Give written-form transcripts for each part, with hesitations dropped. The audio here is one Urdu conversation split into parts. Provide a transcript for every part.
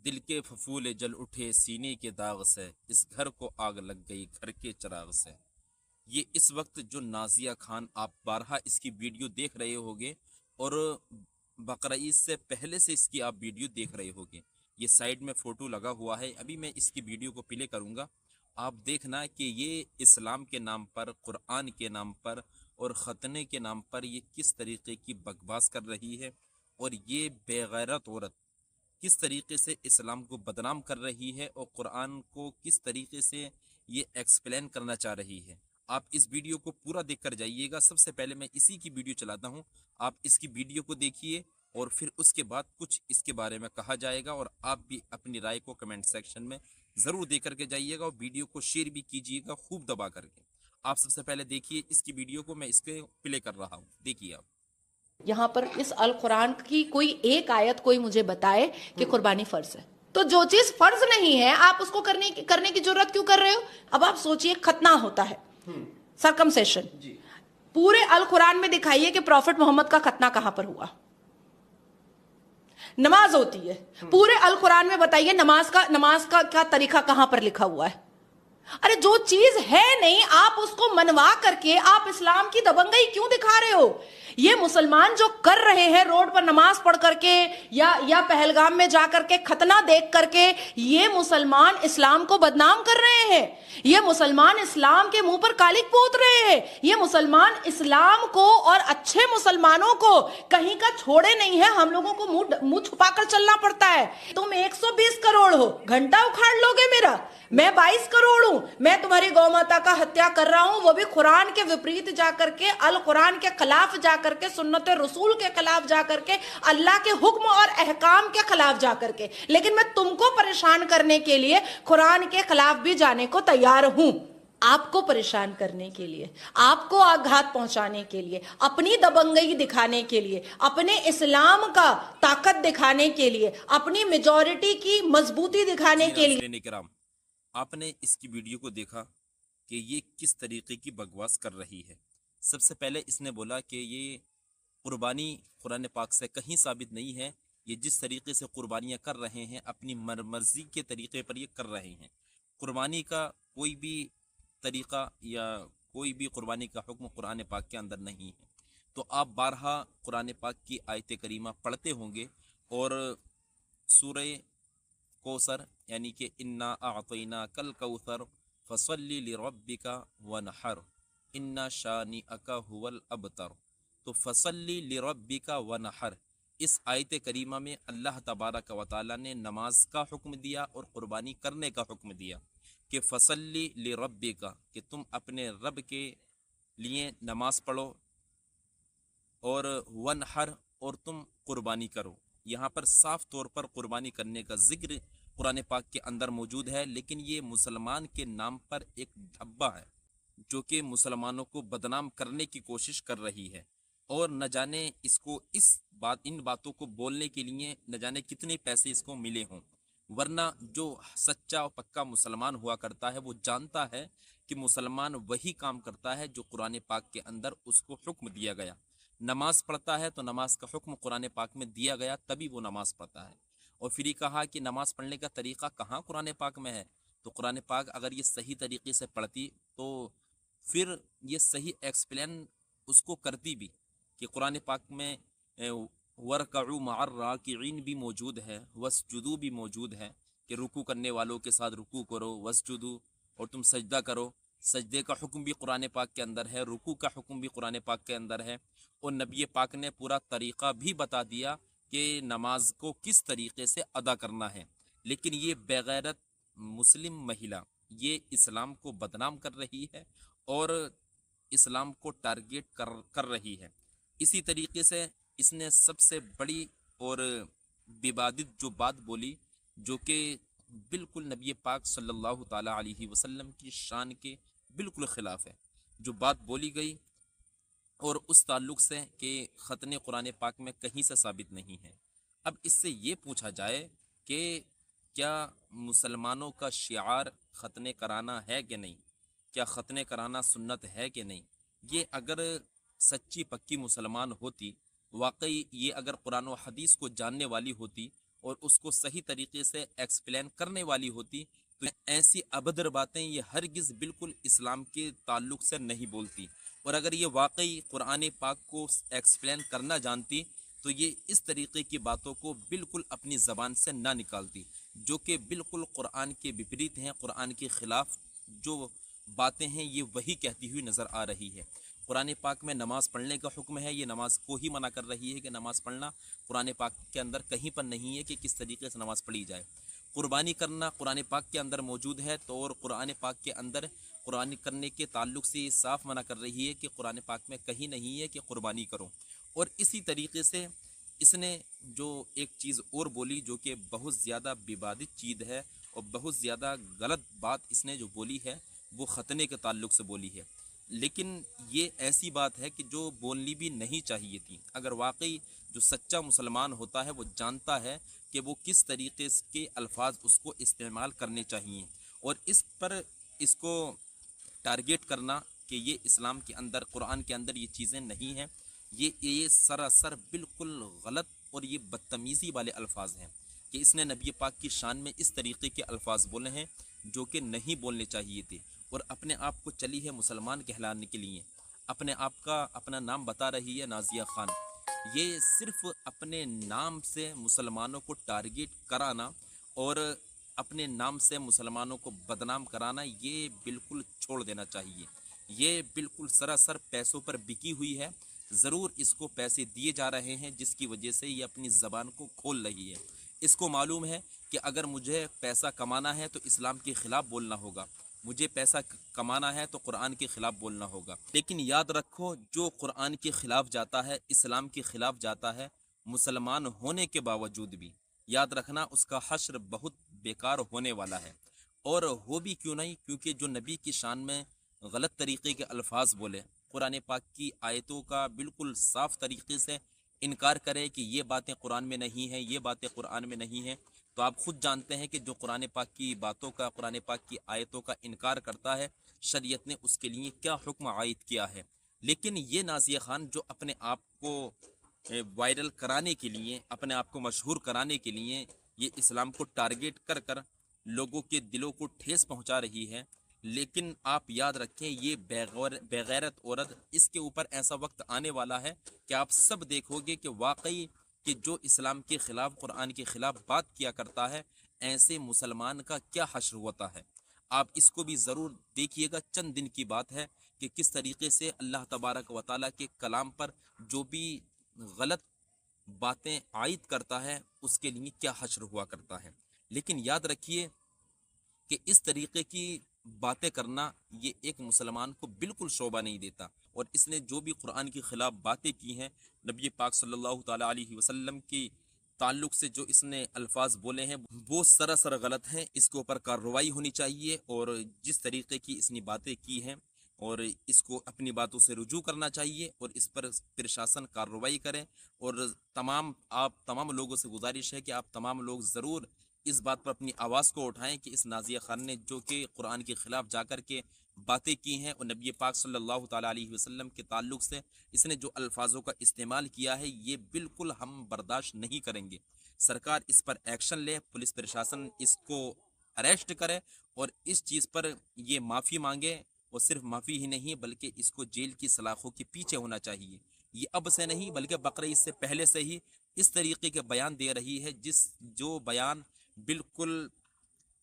دل کے پھپھولے جل اٹھے سینے کے داغ سے، اس گھر کو آگ لگ گئی گھر کے چراغ سے۔ یہ اس وقت جو نازیہ خان، آپ بارہا اس کی ویڈیو دیکھ رہے ہوگے اور بقرہ عید سے پہلے سے اس کی آپ ویڈیو دیکھ رہے ہوگے۔ یہ سائیڈ میں فوٹو لگا ہوا ہے، ابھی میں اس کی ویڈیو کو پلے کروں گا، آپ دیکھنا کہ یہ اسلام کے نام پر، قرآن کے نام پر اور ختنے کے نام پر یہ کس طریقے کی بکواس کر رہی ہے، اور یہ بے غیرت عورت کس طریقے سے اسلام کو بدنام کر رہی ہے اور قرآن کو کس طریقے سے یہ ایکسپلین کرنا چاہ رہی ہے۔ آپ اس ویڈیو کو پورا دیکھ کر جائیے گا۔ سب سے پہلے میں اسی کی ویڈیو چلاتا ہوں، آپ اس کی ویڈیو کو دیکھیے اور پھر اس کے بعد کچھ اس کے بارے میں کہا جائے گا، اور آپ بھی اپنی رائے کو کمنٹ سیکشن میں ضرور دے کر کے جائیے گا، اور ویڈیو کو شیئر بھی کیجیے گا خوب دبا کر کے۔ آپ سب سے پہلے دیکھیے اس کی ویڈیو کو، میں اس کے پلے کر رہا ہوں، دیکھیے آپ۔ یہاں پر اس القرآن کی کوئی ایک آیت کوئی مجھے بتائے کہ قربانی فرض ہے، تو جو چیز فرض نہیں ہے آپ اس کو کرنے کی جرات کیوں کر رہے ہو؟ اب آپ سوچئے ختنہ ہوتا ہے، سرکمسیشن، پورے القرآن میں دکھائیے کہ پروفٹ محمد کا ختنہ کہاں پر ہوا؟ نماز ہوتی ہے، پورے القرآن میں بتائیے نماز کا طریقہ کہاں پر لکھا ہوا ہے؟ ارے جو چیز ہے نہیں آپ اس کو منوا کر کے آپ اسلام کی دبنگئی کیوں دکھا رہے ہو؟ یہ مسلمان جو کر رہے ہیں روڈ پر نماز پڑھ کر کے یا پہلگام میں جا کر کے ختنہ دیکھ کر کے، یہ مسلمان اسلام کو بدنام کر رہے ہیں، یہ مسلمان اسلام کے منہ پر کالک پوت رہے ہیں، یہ مسلمان اسلام کو اور اچھے مسلمانوں کو کہیں کا چھوڑے نہیں ہیں۔ ہم لوگوں کو منہ چھپا کر چلنا پڑتا ہے۔ تم 120 کروڑ ہو، گھنٹہ اکھاڑ لو گے میرا؟ میں 22 کروڑ ہوں، میں تمہاری گو ماتا کا ہتیا کر رہا ہوں، وہ بھی قرآن کے وپریت جا کر کے، القرآن کے خلاف جا کر کے، سنت رسول کے خلاف جا کر کے، اللہ کے حکم اور احکام کے خلاف جا کر کے، لیکن میں تم کو پریشان کرنے کے لیے قرآن کے خلاف بھی جانے کو تیار ہوں، آپ کو پریشان کرنے کے لیے، آپ کو آگھات پہنچانے کے لیے، اپنی دبنگئی دکھانے کے لیے، اپنے اسلام کا طاقت دکھانے کے لیے، اپنی میجورٹی کی مضبوطی دکھانے کے لیے۔ ناظرین کرام، آپ نے اس کی ویڈیو کو دیکھا کہ یہ کس طریقے کی بکواس کر رہی ہے۔ سب سے پہلے اس نے بولا کہ یہ قربانی قرآن پاک سے کہیں ثابت نہیں ہے، یہ جس طریقے سے قربانیاں کر رہے ہیں اپنی مرضی کے طریقے پر یہ کر رہے ہیں۔ قربانی کا کوئی بھی طریقہ یا کوئی بھی قربانی کا حکم قرآن پاک کے اندر نہیں ہے۔ تو آپ بارہا قرآن پاک کی آیت کریمہ پڑھتے ہوں گے، اور سورہ کوثر یعنی کہ انا اعطینا کل کوثر فصلی لربک ونحر انا شانئک هو الابتر، تو فصلی لربک ونحر، اس آیت کریمہ میں اللہ تبارک و تعالی نے نماز کا حکم دیا اور قربانی کرنے کا حکم دیا کہ فصلی لربک، کہ تم اپنے رب کے لیے نماز پڑھو، اور ونحر، اور تم قربانی کرو۔ یہاں پر صاف طور پر قربانی کرنے کا ذکر قرآن پاک کے اندر موجود ہے، لیکن یہ مسلمان کے نام پر ایک دھبا ہے جو کہ مسلمانوں کو بدنام کرنے کی کوشش کر رہی ہے، اور نہ جانے اس کو ان باتوں کو بولنے کے لیے نہ جانے کتنے پیسے اس کو ملے ہوں، ورنہ جو سچا اور پکا مسلمان ہوا کرتا ہے وہ جانتا ہے کہ مسلمان وہی کام کرتا ہے جو قرآن پاک کے اندر اس کو حکم دیا گیا۔ نماز پڑھتا ہے تو نماز کا حکم قرآن پاک میں دیا گیا تبھی وہ نماز پڑھتا ہے۔ اور پھر یہ کہا کہ نماز پڑھنے کا طریقہ کہاں قرآن پاک میں ہے؟ تو قرآن پاک اگر یہ صحیح طریقے سے پڑھتی تو پھر یہ صحیح ایکسپلین اس کو کرتی بھی، کہ قرآن پاک میں وَرْكَعُوا مَعَ الرَّاكِعِينَ بھی موجود ہے، وَاسْجُدُوا بھی موجود ہے، کہ رکوع کرنے والوں کے ساتھ رکوع کرو، وَاسْجُدُوا، اور تم سجدہ کرو۔ سجدے کا حکم بھی قرآن پاک کے اندر ہے، رکوع کا حکم بھی قرآن پاک کے اندر ہے، اور نبی پاک نے پورا طریقہ بھی بتا دیا کہ نماز کو کس طریقے سے ادا کرنا ہے۔ لیکن یہ بغیرت مسلم مہیلا یہ اسلام کو بدنام کر رہی ہے اور اسلام کو ٹارگیٹ کر رہی ہے۔ اسی طریقے سے اس نے سب سے بڑی اور ووادت جو بات بولی، جو کہ بالکل نبی پاک صلی اللہ تعالیٰ علیہ وسلم کی شان کے بالکل خلاف ہے، جو بات بولی گئی، اور اس تعلق سے کہ ختنے قرآن پاک میں کہیں سے ثابت نہیں ہے۔ اب اس سے یہ پوچھا جائے کہ کیا مسلمانوں کا شعار ختنے کرانا ہے کہ نہیں؟ کیا ختنے کرانا سنت ہے کہ نہیں؟ یہ اگر سچی پکی مسلمان ہوتی، واقعی یہ اگر قرآن و حدیث کو جاننے والی ہوتی، اور اس کو صحیح طریقے سے ایکسپلین کرنے والی ہوتی تو ایسی ابدر باتیں یہ ہرگز بالکل اسلام کے تعلق سے نہیں بولتی، اور اگر یہ واقعی قرآن پاک کو ایکسپلین کرنا جانتی تو یہ اس طریقے کی باتوں کو بالکل اپنی زبان سے نہ نکالتی، جو کہ بالکل قرآن کے وپریت ہیں، قرآن کے خلاف جو باتیں ہیں یہ وہی کہتی ہوئی نظر آ رہی ہے۔ قرآن پاک میں نماز پڑھنے کا حکم ہے، یہ نماز کو ہی منع کر رہی ہے کہ نماز پڑھنا قرآن پاک کے اندر کہیں پر نہیں ہے کہ کس طریقے سے نماز پڑھی جائے۔ قربانی کرنا قرآن پاک کے اندر موجود ہے، تو اور قرآن پاک کے اندر قربانی کرنے کے تعلق سے یہ صاف منع کر رہی ہے کہ قرآن پاک میں کہیں نہیں ہے کہ قربانی کرو۔ اور اسی طریقے سے اس نے جو ایک چیز اور بولی جو کہ بہت زیادہ ووادت چیز ہے اور بہت زیادہ غلط بات اس نے جو بولی ہے وہ ختنے کے تعلق سے بولی ہے، لیکن یہ ایسی بات ہے کہ جو بولنی بھی نہیں چاہیے تھی۔ اگر واقعی جو سچا مسلمان ہوتا ہے وہ جانتا ہے کہ وہ کس طریقے کے الفاظ اس کو استعمال کرنے چاہیے، اور اس پر اس کو ٹارگیٹ کرنا کہ یہ اسلام کے اندر قرآن کے اندر یہ چیزیں نہیں ہیں، یہ سراسر بالکل غلط اور یہ بدتمیزی والے الفاظ ہیں کہ اس نے نبی پاک کی شان میں اس طریقے کے الفاظ بولے ہیں جو کہ نہیں بولنے چاہیے تھے، اور اپنے آپ کو چلی ہے مسلمان کہلانے کے لیے، اپنے آپ کا اپنا نام بتا رہی ہے نازیہ خان۔ یہ صرف اپنے نام سے مسلمانوں کو ٹارگیٹ کرانا اور اپنے نام سے مسلمانوں کو بدنام کرانا یہ بالکل چھوڑ دینا چاہیے۔ یہ بالکل سراسر پیسوں پر بکی ہوئی ہے، ضرور اس کو پیسے دیے جا رہے ہیں جس کی وجہ سے یہ اپنی زبان کو کھول رہی ہے۔ اس کو معلوم ہے کہ اگر مجھے پیسہ کمانا ہے تو اسلام کے خلاف بولنا ہوگا، مجھے پیسہ کمانا ہے تو قرآن کے خلاف بولنا ہوگا، لیکن یاد رکھو جو قرآن کے خلاف جاتا ہے، اسلام کے خلاف جاتا ہے، مسلمان ہونے کے باوجود بھی یاد رکھنا اس کا حشر بہت بیکار ہونے والا ہے۔ اور ہو بھی کیوں نہیں، کیونکہ جو نبی کی شان میں غلط طریقے کے الفاظ بولے، قرآن پاک کی آیتوں کا بالکل صاف طریقے سے انکار کرے کہ یہ باتیں قرآن میں نہیں ہیں، یہ باتیں قرآن میں نہیں ہیں، تو آپ خود جانتے ہیں کہ جو قرآن پاک کی باتوں کا، قرآن پاک کی آیتوں کا انکار کرتا ہے، شریعت نے اس کے لیے کیا حکم عائد کیا ہے۔ لیکن یہ نازیہ خان جو اپنے آپ کو وائرل کرانے کے لیے، اپنے آپ کو مشہور کرانے کے لیے یہ اسلام کو ٹارگیٹ کر کر لوگوں کے دلوں کو ٹھیس پہنچا رہی ہے، لیکن آپ یاد رکھیں یہ بغیرت عورت، اس کے اوپر ایسا وقت آنے والا ہے کہ آپ سب دیکھو گے کہ واقعی کہ جو اسلام کے خلاف، قرآن کے خلاف بات کیا کرتا ہے، ایسے مسلمان کا کیا حشر ہوتا ہے۔ آپ اس کو بھی ضرور دیکھیے گا، چند دن کی بات ہے کہ کس طریقے سے اللہ تبارک و تعالیٰ کے کلام پر جو بھی غلط باتیں عائد کرتا ہے اس کے لیے کیا حشر ہوا کرتا ہے۔ لیکن یاد رکھیے کہ اس طریقے کی باتیں کرنا یہ ایک مسلمان کو بالکل شعبہ نہیں دیتا، اور اس نے جو بھی قرآن کے خلاف باتیں کی ہیں، نبی پاک صلی اللہ تعالیٰ علیہ وسلم کی تعلق سے جو اس نے الفاظ بولے ہیں وہ سراسر غلط ہیں، اس کے اوپر کارروائی ہونی چاہیے، اور جس طریقے کی اس نے باتیں کی ہیں اور اس کو اپنی باتوں سے رجوع کرنا چاہیے، اور اس پر پرشاسن کارروائی کریں۔ اور آپ تمام لوگوں سے گزارش ہے کہ آپ تمام لوگ ضرور اس بات پر اپنی آواز کو اٹھائیں کہ اس نازیہ خان نے جو کہ قرآن کے خلاف جا کر کے باتیں کی ہیں اور نبی پاک صلی اللہ تعالیٰ علیہ وسلم کے تعلق سے اس نے جو الفاظوں کا استعمال کیا ہے یہ بالکل ہم برداشت نہیں کریں گے۔ سرکار اس پر ایکشن لے، پولیس پرشاسن اس کو اریسٹ کرے اور اس چیز پر یہ معافی مانگے، اور صرف معافی ہی نہیں بلکہ اس کو جیل کی سلاخوں کے پیچھے ہونا چاہیے۔ یہ اب سے نہیں بلکہ بقرعید سے پہلے سے ہی اس طریقے کے بیان دے رہی ہے، جو بیان بالکل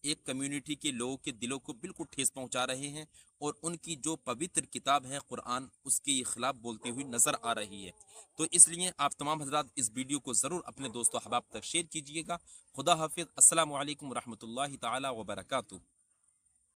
ایک کمیونٹی کے لوگوں کے دلوں کو بالکل ٹھیس پہنچا رہے ہیں، اور ان کی جو پوتر کتاب ہے قرآن اس کے خلاف بولتی ہوئی نظر آ رہی ہے۔ تو اس لیے آپ تمام حضرات اس ویڈیو کو ضرور اپنے دوست و احباب تک شیئر کیجئے گا۔ خدا حافظ، السلام علیکم ورحمۃ اللہ تعالی وبرکاتہ۔